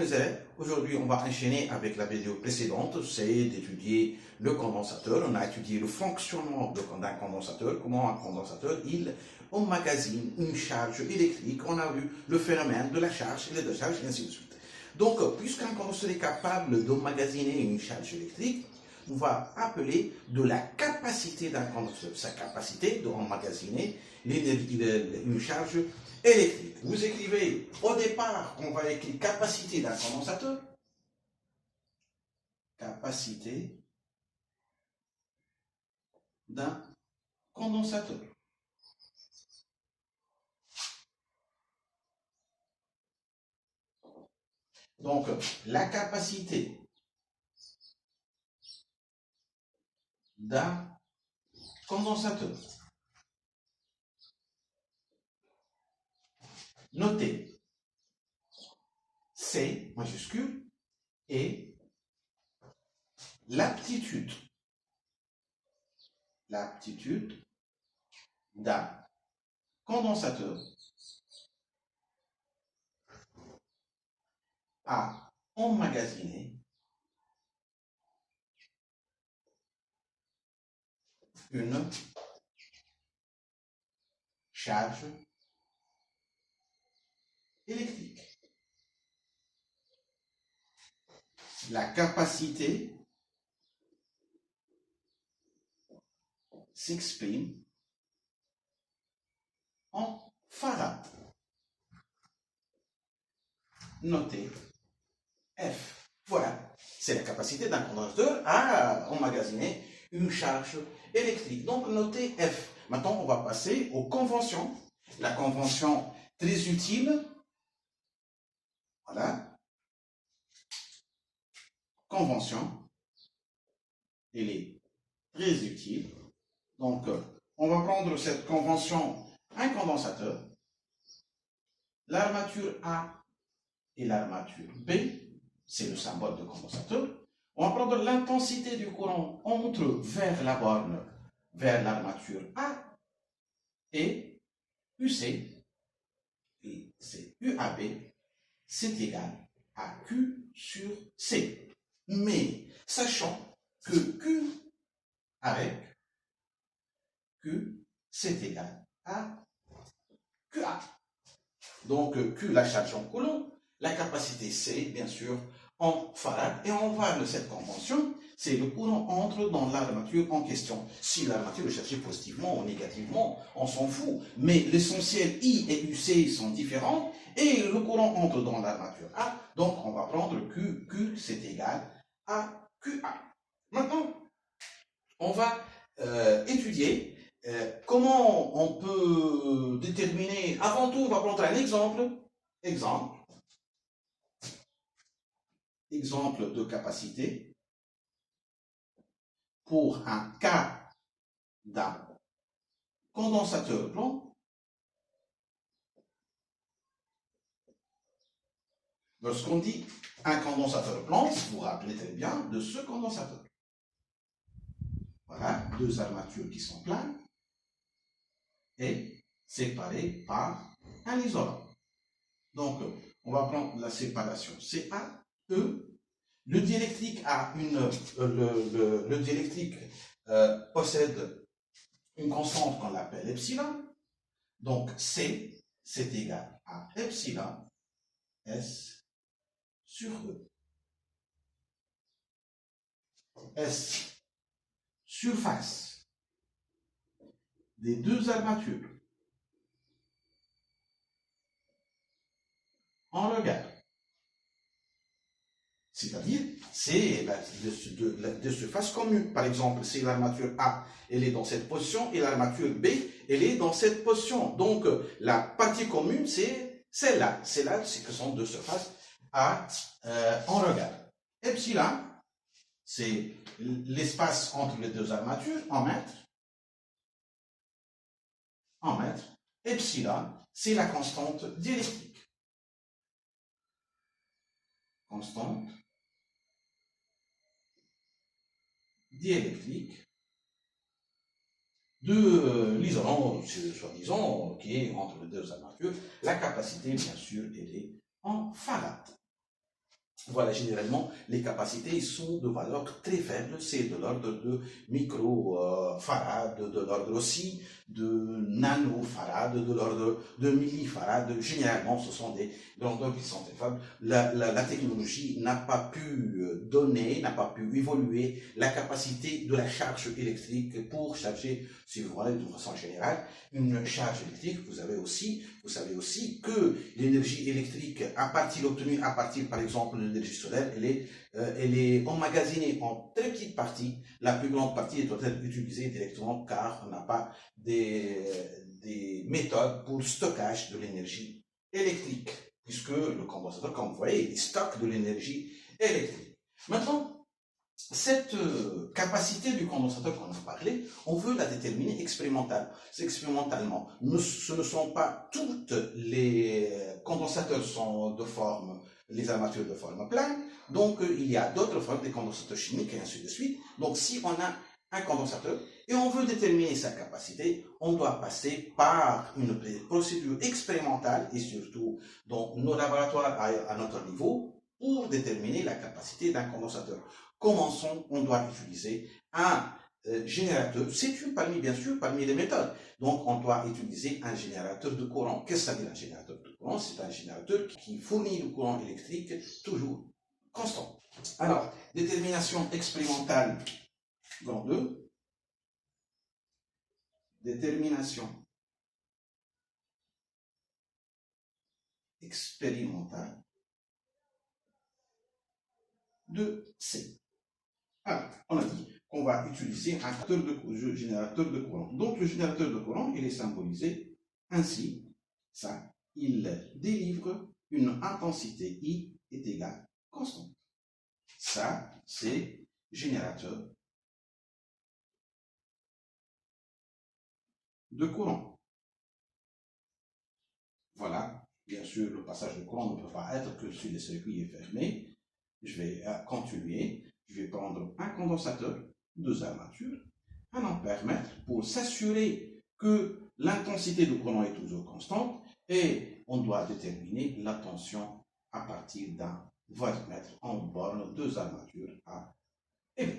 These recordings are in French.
mes élèves, aujourd'hui on va enchaîner avec la vidéo précédente, c'est d'étudier le condensateur. On a étudié le fonctionnement d'un condensateur, comment un condensateur il emmagasine une charge électrique. On a vu le phénomène de la charge et de la décharge et ainsi de suite. Donc, puisqu'un condensateur est capable d'emmagasiner une charge électrique, on va appeler de la capacité d'un condensateur, sa capacité d'emmagasiner une charge électrique. Vous écrivez, au départ, on va écrire capacité d'un condensateur. Capacité d'un condensateur. Donc, la capacité d'un condensateur. Notez, C majuscule et l'aptitude d'un condensateur à emmagasiner une charge électrique. La capacité s'exprime en farad. Notez F. Voilà, c'est la capacité d'un condensateur à emmagasiner une charge électrique. Donc notez F. Maintenant, on va passer aux conventions. La convention très utile. Voilà. Convention. Elle est très utile. Donc, on va prendre cette convention, un condensateur, l'armature A et l'armature B, c'est le symbole de condensateur. On va prendre l'intensité du courant entre vers la borne, vers l'armature A et UC, et c'est UAB, c'est égal à Q sur C. Mais sachant que Q avec Q, c'est égal à QA. Donc Q, la charge en coulomb, la capacité C, bien sûr, en farad. Et on va de cette convention, c'est le courant entre dans l'armature en question. Si l'armature est cherchée positivement ou négativement, on s'en fout. Mais l'essentiel I et UC sont différents et le courant entre dans l'armature A. Donc on va prendre Q, Q c'est égal à QA. Maintenant, on va étudier comment on peut déterminer. Avant tout, on va prendre un exemple. Exemple de capacité pour un cas d'un condensateur blanc. Lorsqu'on dit un condensateur blanc, vous vous rappelez très bien de ce condensateur. Voilà, deux armatures qui sont pleines et séparées par un isolant. Donc, on va prendre la séparation CA, E. Le diélectrique possède une constante qu'on appelle epsilon. Donc, C, c'est égal à epsilon S sur E. S, surface des deux armatures en regard. C'est-à-dire, c'est de surface commune. Par exemple, si l'armature A, elle est dans cette position, et l'armature B, elle est dans cette position. Donc, la partie commune, c'est celle-là. Celle-là, c'est que sont deux surfaces en regard. Epsilon, c'est l'espace entre les deux armatures en mètres. En mètres. Epsilon, c'est la constante diélectrique. Constante diélectrique de l'isolant, soi-disant, qui est entre les deux armatures. La capacité, bien sûr, elle est en farad. Voilà, généralement, les capacités sont de valeur très faible, c'est de l'ordre de micro-farad, de l'ordre aussi de nano-farad, de l'ordre de millifarad. Généralement, ce sont des grandeurs qui sont très faibles. La technologie n'a pas pu donner, n'a pas pu évoluer la capacité de la charge électrique pour charger, si vous voulez, de façon générale, une charge électrique. Vous savez aussi que l'énergie électrique, obtenue à partir, par exemple, de l'énergie solaire, elle est emmagasinée en très petites parties. La plus grande partie doit être utilisée directement car on n'a pas des méthodes pour le stockage de l'énergie électrique, puisque le condensateur, comme vous voyez, il stocke de l'énergie électrique. Maintenant, cette capacité du condensateur qu'on a parlé, on veut la déterminer expérimentalement. Ce ne sont pas toutes les condensateurs sont de forme, les armatures de forme plane, donc il y a d'autres formes, des condensateurs chimiques et ainsi de suite. Donc si on a un condensateur et on veut déterminer sa capacité, on doit passer par une procédure expérimentale et surtout dans nos laboratoires à notre niveau pour déterminer la capacité d'un condensateur. Commençons, on doit utiliser un générateur. C'est bien sûr, parmi les méthodes. Donc, on doit utiliser un générateur de courant. Qu'est-ce que ça veut dire un générateur de courant? C'est un générateur qui fournit le courant électrique toujours constant. Alors, détermination expérimentale, grand 2. Détermination expérimentale de C. Alors, on a dit qu'on va utiliser un générateur de courant. Donc, le générateur de courant, il est symbolisé ainsi. Ça, il délivre une intensité I est égale constante. Ça, c'est générateur de courant. Voilà. Bien sûr, le passage de courant ne peut pas être que si le circuit est fermé. Je vais continuer. Je vais prendre un condensateur, 2 armatures, 1 ampère-mètre pour s'assurer que l'intensité du courant est toujours constante et on doit déterminer la tension à partir d'un voltmètre en borne 2 armatures A et B.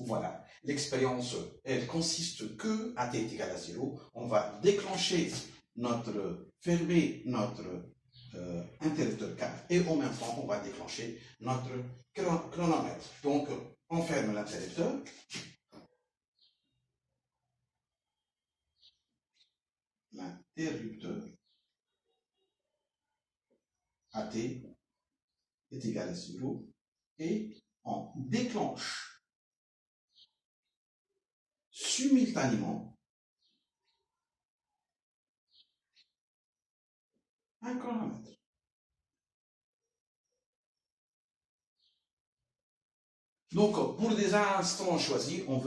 Voilà, l'expérience, elle consiste que à t est égal à 0, on va déclencher fermer notre interrupteur 4 et en même temps on va déclencher notre chronomètre. Donc on ferme l'interrupteur. L'interrupteur AT est égal à 0 et on déclenche simultanément un chronomètre. Donc, pour des instants choisis, on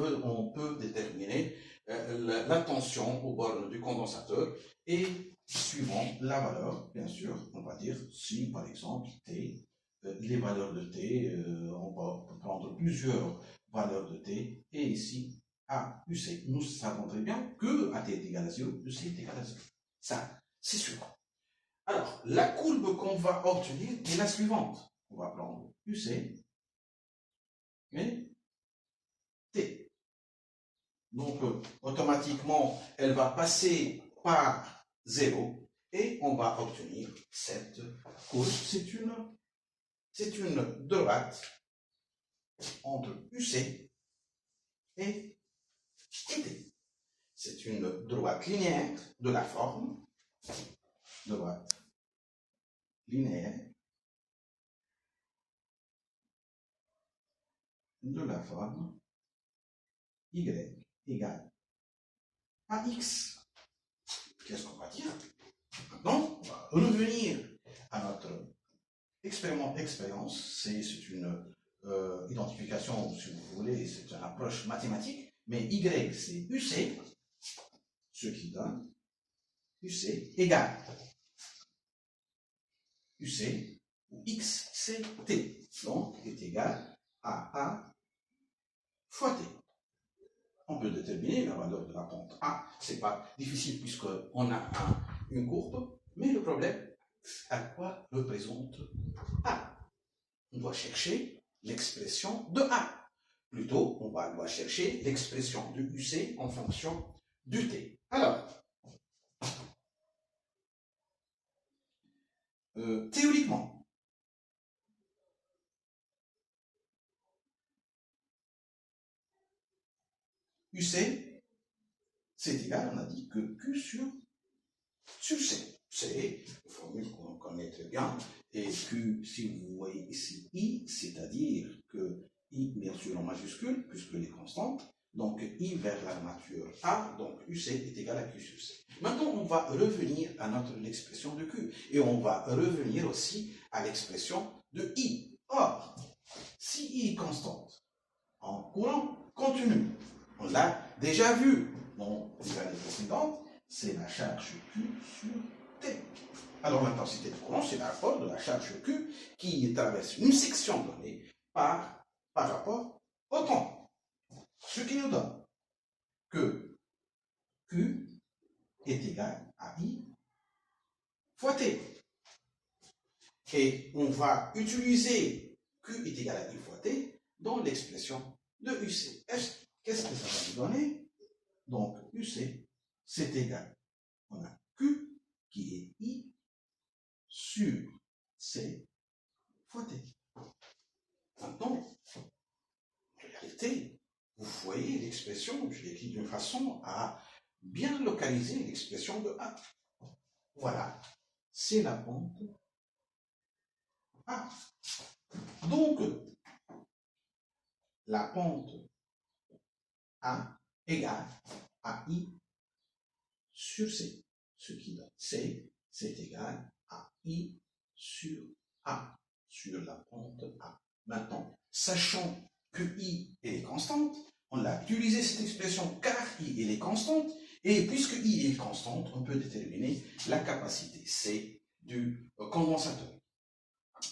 peut déterminer la tension aux bornes du condensateur et suivant la valeur, bien sûr, on va dire si par exemple T, les valeurs de T, on peut prendre plusieurs valeurs de T et ici A, UC. Nous savons très bien que AT est égal à 0, UC est égal à 0. Ça, c'est sûr. Alors, la courbe qu'on va obtenir est la suivante. On va prendre UC et T. Donc, automatiquement, elle va passer par 0 et on va obtenir cette courbe. C'est une droite entre UC et T. C'est une droite linéaire de la forme, droite linéaire de la forme Y égale à X. Qu'est-ce qu'on va dire? Maintenant, on va revenir à notre expérience. C'est une identification, si vous voulez, c'est une approche mathématique, mais Y c'est UC, ce qui donne UC égale UC ou X c'est T, donc est égal à A fois T. On peut déterminer la valeur de la pente A. C'est pas difficile puisqu'on a une courbe, mais le problème, à quoi représente A? on doit chercher l'expression de A. Plutôt, on doit chercher l'expression de UC en fonction du T. Alors, théoriquement, UC, c'est égal, on a dit, que Q sur C. C'est une formule qu'on connaît très bien. Et Q, si vous voyez ici I, c'est-à-dire que I, bien sûr, en majuscule, puisque les constantes. Donc, I vers l'armature A, donc UC est égal à Q sur C. Maintenant, on va revenir à notre l'expression de Q. Et on va revenir aussi à l'expression de I. Or, si I est constante en courant continu, on l'a déjà vu dans l'année précédente, c'est la charge Q sur T. Alors, l'intensité de courant, c'est la rapport de la charge Q qui traverse une section donnée par rapport au temps. Ce qui nous donne que Q est égal à I fois T. Et on va utiliser Q est égal à I fois T dans l'expression de UC. Qu'est-ce que ça va nous donner? Donc, UC, c'est égal. On a Q qui est I sur C fois T. Maintenant, en réalité, vous voyez l'expression, je l'ai écrit d'une façon à bien localiser l'expression de A. Voilà, c'est la pente A. Donc, la pente A égale à I sur C. Ce qui donne C, c'est égal à I sur A, sur la pente A. Maintenant, sachant que I est constante, on a utilisé cette expression car I est constante, et puisque I est constante, on peut déterminer la capacité C du condensateur.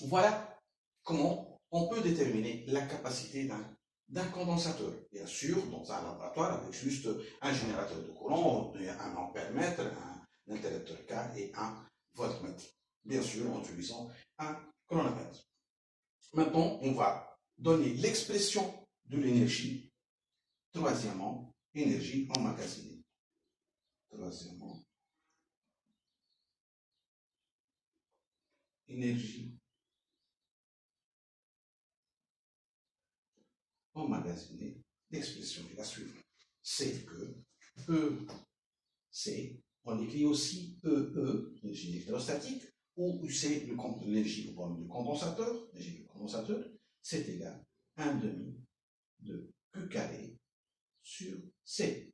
Voilà comment on peut déterminer la capacité d'un condensateur. Bien sûr, dans un laboratoire avec juste un générateur de courant, un ampèremètre, un interrupteur K et un voltmètre. Bien sûr, en utilisant un chronomètre. Maintenant, on va donner l'expression de l'énergie. Troisièmement, énergie emmagasinée. Troisièmement, énergie emmagasinée. L'expression est la suivante. C'est que EC, on écrit aussi EE, l'énergie électrostatique, ou UC, l'énergie du condensateur, l'énergie du condensateur, c'est égal à 1 demi de Q carré sur C.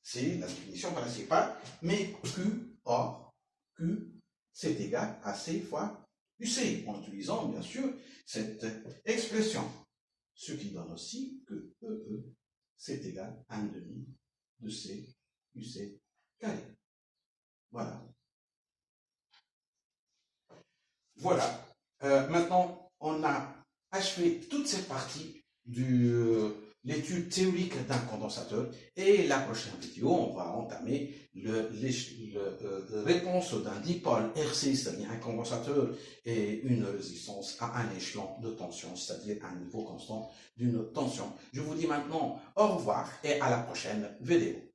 C'est la définition principale, mais Q, or, Q, c'est égal à C fois UC, en utilisant bien sûr cette expression. Ce qui donne aussi que EE, c'est égal à 1 demi de C UC carré. Voilà. Voilà. Maintenant, on a achevé toute cette partie de l'étude théorique d'un condensateur. Et la prochaine vidéo, on va entamer la réponse d'un dipôle RC, c'est-à-dire un condensateur et une résistance à un échelon de tension, c'est-à-dire un niveau constant d'une tension. Je vous dis maintenant au revoir et à la prochaine vidéo.